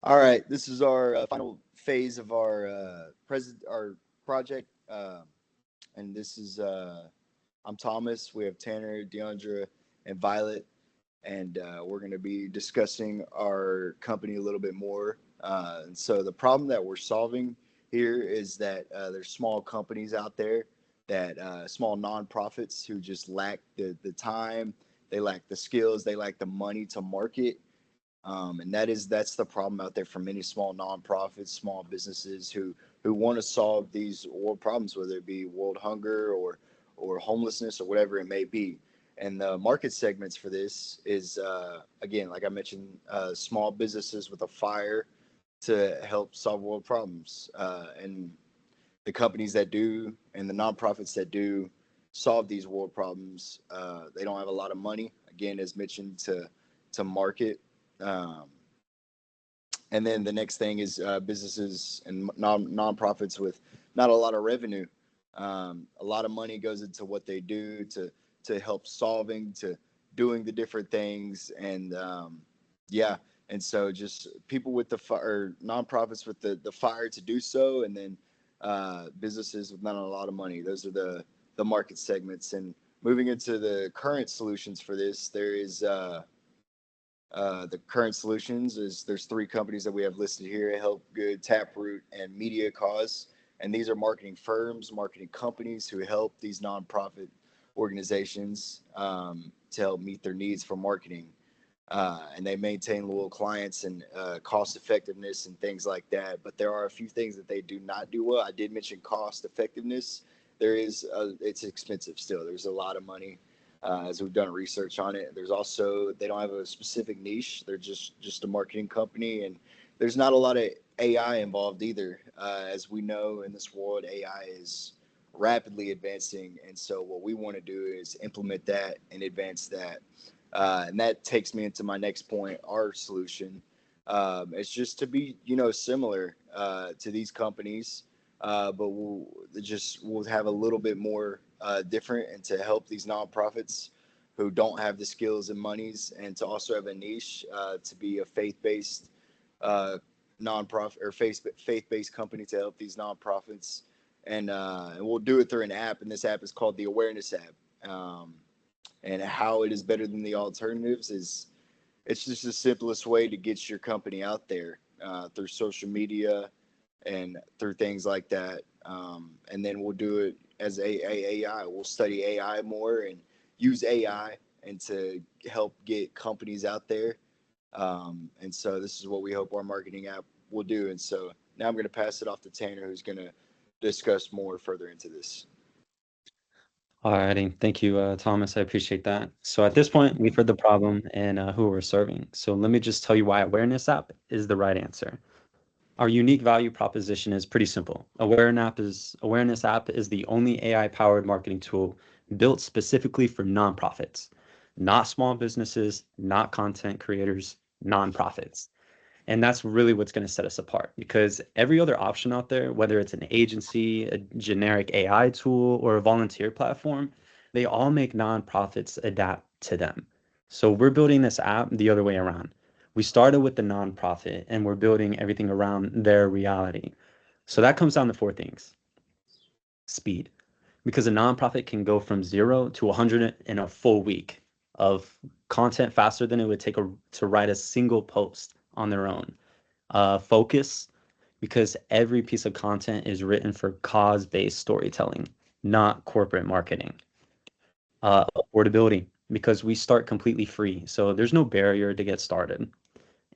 All right, this is our final phase of our project, and this is I'm Thomas. We have Tanner, Deandra, and Violet, and we're going to be discussing our company a little bit more. And so the problem that we're solving here is that there's small companies out there that small nonprofits who just lack the time, they lack the skills, they lack the money to market, and that's the problem out there for many small nonprofits, small businesses who want to solve these world problems, whether it be world hunger or homelessness or whatever it may be. And the market segments for this is again, like I mentioned, small businesses with a fire to help solve world problems, and the companies that do and the nonprofits that do solve these world problems, they don't have a lot of money. Again, as mentioned, to market. um, and then the next thing is businesses and nonprofits with not a lot of revenue. A lot of money goes into what they do to help solving, to doing the different things, and yeah. And so just people with the fire, nonprofits with the fire to do so, and then businesses with not a lot of money. Those are the market segments. And moving into the current solutions for this, there is. The current solutions is there's three companies that we have listed here: Help Good, Taproot, and Media Cause. And these are marketing firms, marketing companies who help these nonprofit organizations to help meet their needs for marketing. And they maintain loyal clients and cost effectiveness and things like that. But there are a few things that they do not do well. I did mention cost effectiveness. It's expensive still. There's a lot of money, as we've done research on it. There's also they don't have a specific niche. They're just a marketing company, and there's not a lot of AI involved either. As we know in this world, AI is rapidly advancing, and so what we want to do is implement that and advance that. And that takes me into my next point. Our solution is just to be, similar to these companies, but we'll have a little bit more different, and to help these nonprofits who don't have the skills and monies, and to also have a niche, to be a faith-based uh, nonprofit or faith-based company to help these nonprofits. And we'll do it through an app, and this app is called the Awareness app. And how it is better than the alternatives is it's just the simplest way to get your company out there, through social media and through things like that. And then we'll do it as AI. We'll study AI more and use AI and to help get companies out there. And so this is what we hope our marketing app will do. And so now I'm going to pass it off to Tanner, who's going to discuss more further into this. Alrighty, thank you, Thomas. I appreciate that. So at this point, we've heard the problem and who we're serving. So let me just tell you why Awareness App is the right answer. Our unique value proposition is pretty simple. Awareness App is the only AI-powered marketing tool built specifically for nonprofits, not small businesses, not content creators, nonprofits. And that's really what's going to set us apart because every other option out there, whether it's an agency, a generic AI tool, or a volunteer platform, they all make nonprofits adapt to them. So we're building this app the other way around. We started with the nonprofit and we're building everything around their reality. So that comes down to four things: speed, because a nonprofit can go from 0 to 100 in a full week of content faster than it would take to write a single post on their own. Focus, because every piece of content is written for cause-based storytelling, not corporate marketing. Affordability, because we start completely free, so there's no barrier to get started.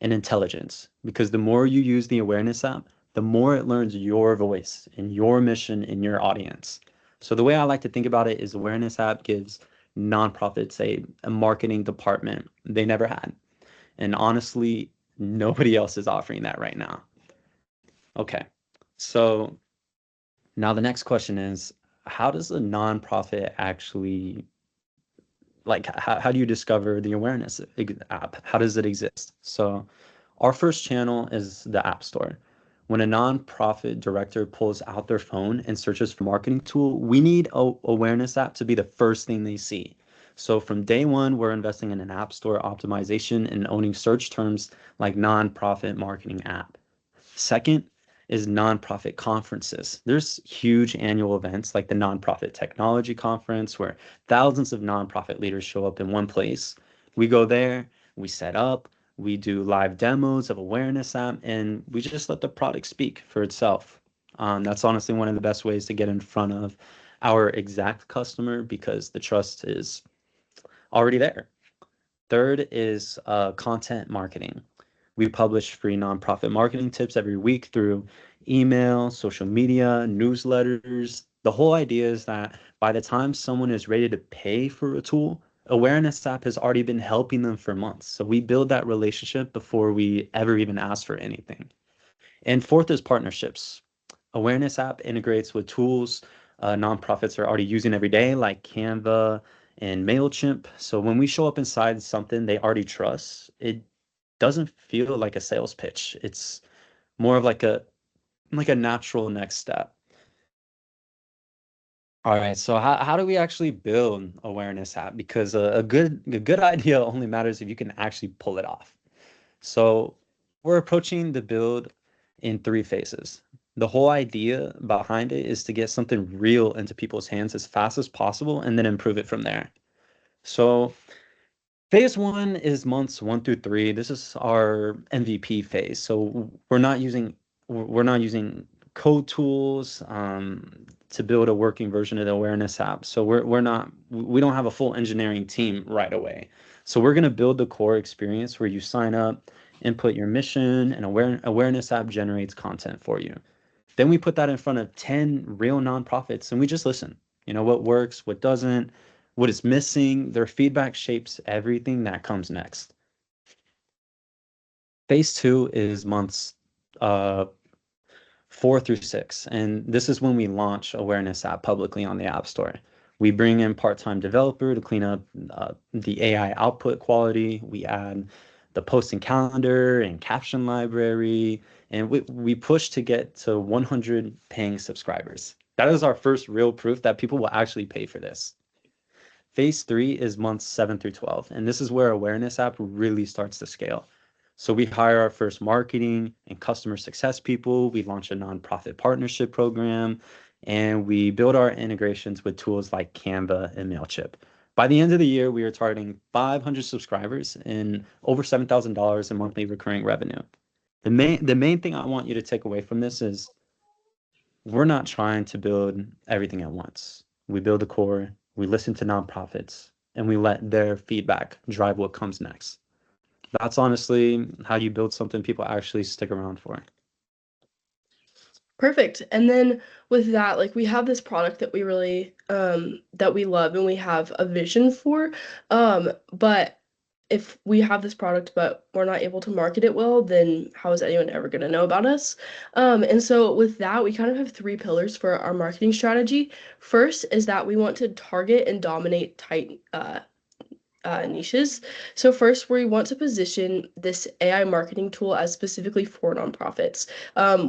And intelligence, because the more you use the Awareness app, the more it learns your voice and your mission and your audience. So the way I like to think about it is Awareness app gives nonprofits a marketing department they never had. And honestly, nobody else is offering that right now. Okay. So now the next question is, how does a nonprofit actually, like, how do you discover the Awareness app? How does it exist? So our first channel is the App Store. When a nonprofit director pulls out their phone and searches for marketing tool, we need a Awareness app to be the first thing they see. So from day one, we're investing in an app store optimization and owning search terms like nonprofit marketing app. Second is nonprofit conferences. There's huge annual events like the Nonprofit Technology Conference where thousands of nonprofit leaders show up in one place. We go there, we set up, we do live demos of awareness app, and we just let the product speak for itself. That's honestly one of the best ways to get in front of our exact customer because the trust is already there. Third is content marketing. We publish free nonprofit marketing tips every week through email, social media, newsletters. The whole idea is that by the time someone is ready to pay for a tool, Awareness App has already been helping them for months. So we build that relationship before we ever even ask for anything. And fourth is partnerships. Awareness App integrates with tools nonprofits are already using every day, like Canva and MailChimp. So when we show up inside something they already trust, it doesn't feel like a sales pitch. It's more of like a natural next step. All right, so how do we actually build Awareness App? Because a good idea only matters if you can actually pull it off. So we're approaching the build in three phases. The whole idea behind it is to get something real into people's hands as fast as possible and then improve it from there. So phase one is months 1 through 3. This is our MVP phase. So we're not using code tools to build a working version of the awareness app. So we don't have a full engineering team right away. So we're gonna build the core experience where you sign up, input your mission, and awareness app generates content for you. Then we put that in front of 10 real nonprofits and we just listen. You know, what works, what doesn't, what is missing. Their feedback shapes everything that comes next. Phase two is months 4 through 6, and this is when we launch Awareness App publicly on the App Store. We bring in part-time developer to clean up the AI output quality. We add the posting calendar and caption library, and we push to get to 100 paying subscribers. That is our first real proof that people will actually pay for this. Phase 3 is months 7 through 12, and this is where Awareness App really starts to scale. So we hire our first marketing and customer success people. We launch a nonprofit partnership program, and we build our integrations with tools like Canva and MailChimp. By the end of the year, we are targeting 500 subscribers and over $7,000 in monthly recurring revenue. The main thing I want you to take away from this is we're not trying to build everything at once. We build the core, we listen to nonprofits, and we let their feedback drive what comes next. That's honestly how you build something people actually stick around for. Perfect. And then with that, like we have this product that we really that we love and we have a vision for. But if we have this product but we're not able to market it well, then how is anyone ever going to know about us? And so with that, we kind of have three pillars for our marketing strategy. First is that we want to target and dominate tight niches. So first, we want to position this AI marketing tool as specifically for nonprofits.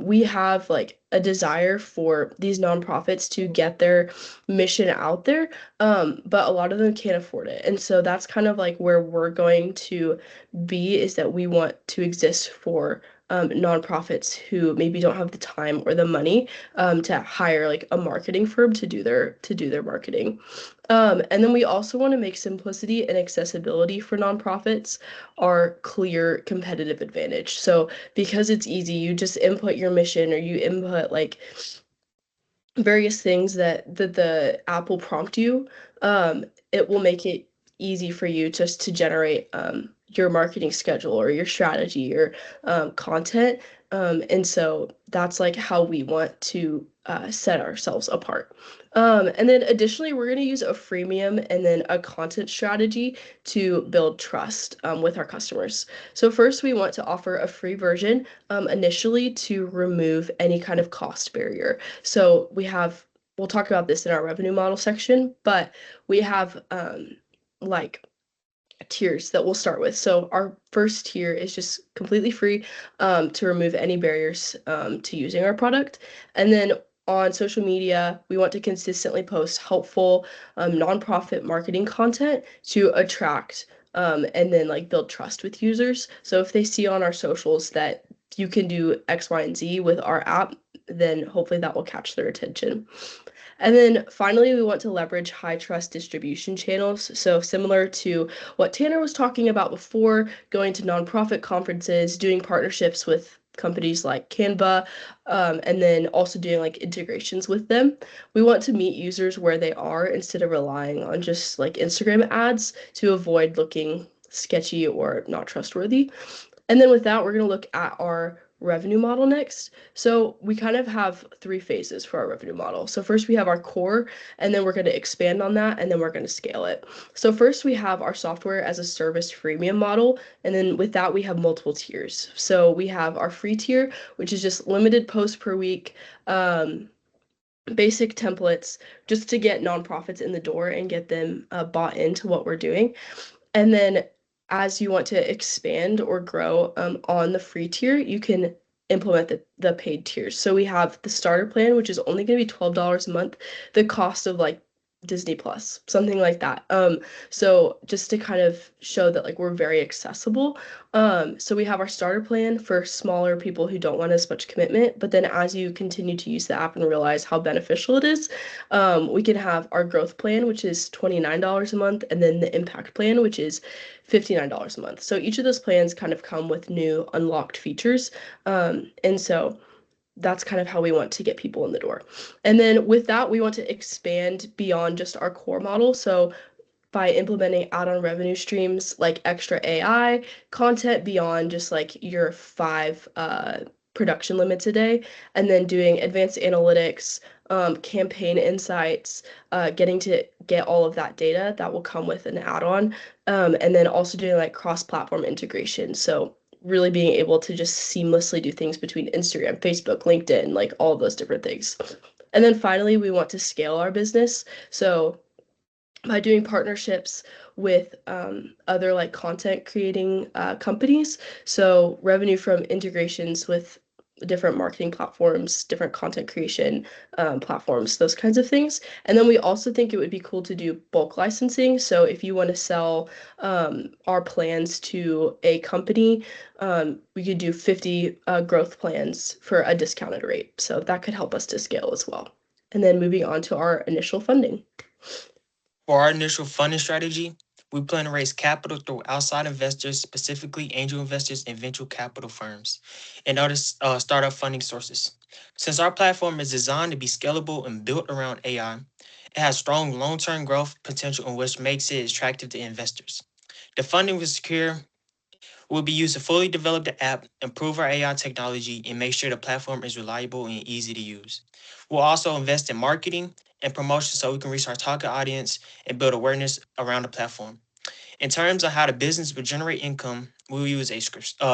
We have like a desire for these nonprofits to get their mission out there, but a lot of them can't afford it. And so that's kind of like where we're going to be, is that we want to exist for nonprofits who maybe don't have the time or the money to hire like a marketing firm to do their marketing. And then we also want to make simplicity and accessibility for nonprofits our clear competitive advantage. So because it's easy, you just input your mission or you input like various things that the app will prompt you. It will make it easy for you just to generate your marketing schedule or your strategy or content. And so that's like how we want to set ourselves apart. And then additionally, we're going to use a freemium and then a content strategy to build trust with our customers. So first, we want to offer a free version initially to remove any kind of cost barrier. So we'll talk about this in our revenue model section, but we have like tiers that we'll start with. So our first tier is just completely free to remove any barriers to using our product. And then on social media, we want to consistently post helpful nonprofit marketing content to attract and then like build trust with users. So if they see on our socials that you can do X, Y, and Z with our app, then hopefully that will catch their attention. And then finally, we want to leverage high trust distribution channels. So similar to what Tanner was talking about before, going to nonprofit conferences, doing partnerships with companies like Canva, and then also doing like integrations with them. We want to meet users where they are instead of relying on just like Instagram ads to avoid looking sketchy or not trustworthy. And then with that, we're going to look at our revenue model next. So we kind of have three phases for our revenue model. So first we have our core, and then we're going to expand on that, and then we're going to scale it. So first we have our software as a service freemium model, and then with that we have multiple tiers. So we have our free tier, which is just limited posts per week, basic templates, just to get nonprofits in the door and get them bought into what we're doing. And then as you want to expand or grow on the free tier, you can implement the paid tiers. So we have the starter plan, which is only going to be $12 a month, the cost of like Disney Plus, something like that. So just to kind of show that like we're very accessible. So we have our starter plan for smaller people who don't want as much commitment, but then as you continue to use the app and realize how beneficial it is, we can have our growth plan, which is $29 a month, and then the impact plan, which is $59 a month. So each of those plans kind of come with new unlocked features. And so that's kind of how we want to get people in the door. And then with that, we want to expand beyond just our core model. So by implementing add-on revenue streams like extra AI content beyond just like your 5 production limits a day, and then doing advanced analytics, campaign insights, getting to get all of that data that will come with an add-on, and then also doing like cross-platform integration. So really being able to just seamlessly do things between Instagram, Facebook, LinkedIn, like all of those different things. And then finally, we want to scale our business. So by doing partnerships with other like content creating companies. So revenue from integrations with different marketing platforms, different content creation platforms, those kinds of things. And then we also think it would be cool to do bulk licensing. So if you want to sell our plans to a company, we could do 50 growth plans for a discounted rate. So that could help us to scale as well. And then moving on to our initial funding. For our initial funding strategy, we plan to raise capital through outside investors, specifically angel investors and venture capital firms, and other startup funding sources. Since our platform is designed to be scalable and built around AI, it has strong long-term growth potential, which makes it attractive to investors. The funding will secure will be used to fully develop the app, improve our AI technology, and make sure the platform is reliable and easy to use. We'll also invest in marketing and promotion so we can reach our target audience and build awareness around the platform. In terms of how the business will generate income, we'll use a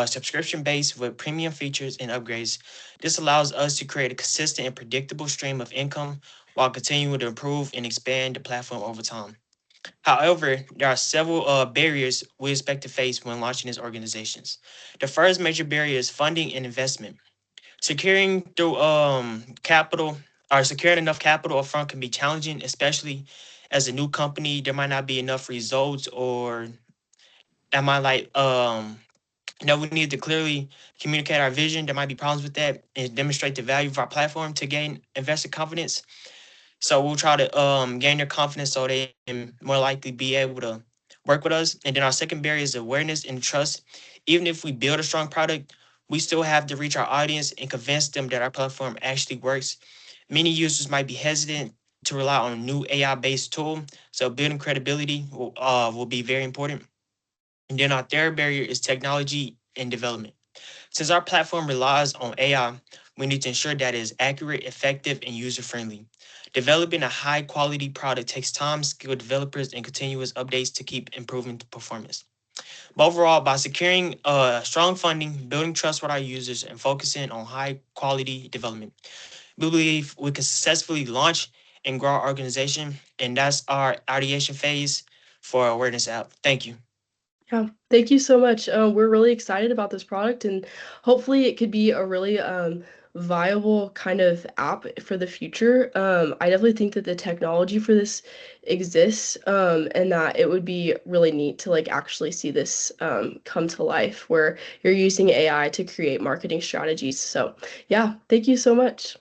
subscription base with premium features and upgrades. This allows us to create a consistent and predictable stream of income while continuing to improve and expand the platform over time. However, there are several barriers we expect to face when launching these organizations. The first major barrier is funding and investment. Securing through capital or securing enough capital upfront can be challenging, especially as a new company. There might not be enough results, or that might that we need to clearly communicate our vision. There might be problems with that and demonstrate the value of our platform to gain investor confidence. So we'll try to gain their confidence so they can more likely be able to work with us. And then our second barrier is awareness and trust. Even if we build a strong product, we still have to reach our audience and convince them that our platform actually works. Many users might be hesitant to rely on a new AI-based tool, so building credibility will be very important. And then our third barrier is technology and development. Since our platform relies on AI, we need to ensure that it is accurate, effective, and user-friendly. Developing a high-quality product takes time, skilled developers, and continuous updates to keep improving performance. But overall, by securing strong funding, building trust with our users, and focusing on high-quality development, we believe we can successfully launch and grow our organization, and that's our ideation phase for our awareness app. Thank you. Yeah, thank you so much. We're really excited about this product, and hopefully it could be a really viable kind of app for the future. I definitely think that the technology for this exists, and that it would be really neat to like actually see this come to life where you're using AI to create marketing strategies. So yeah, thank you so much.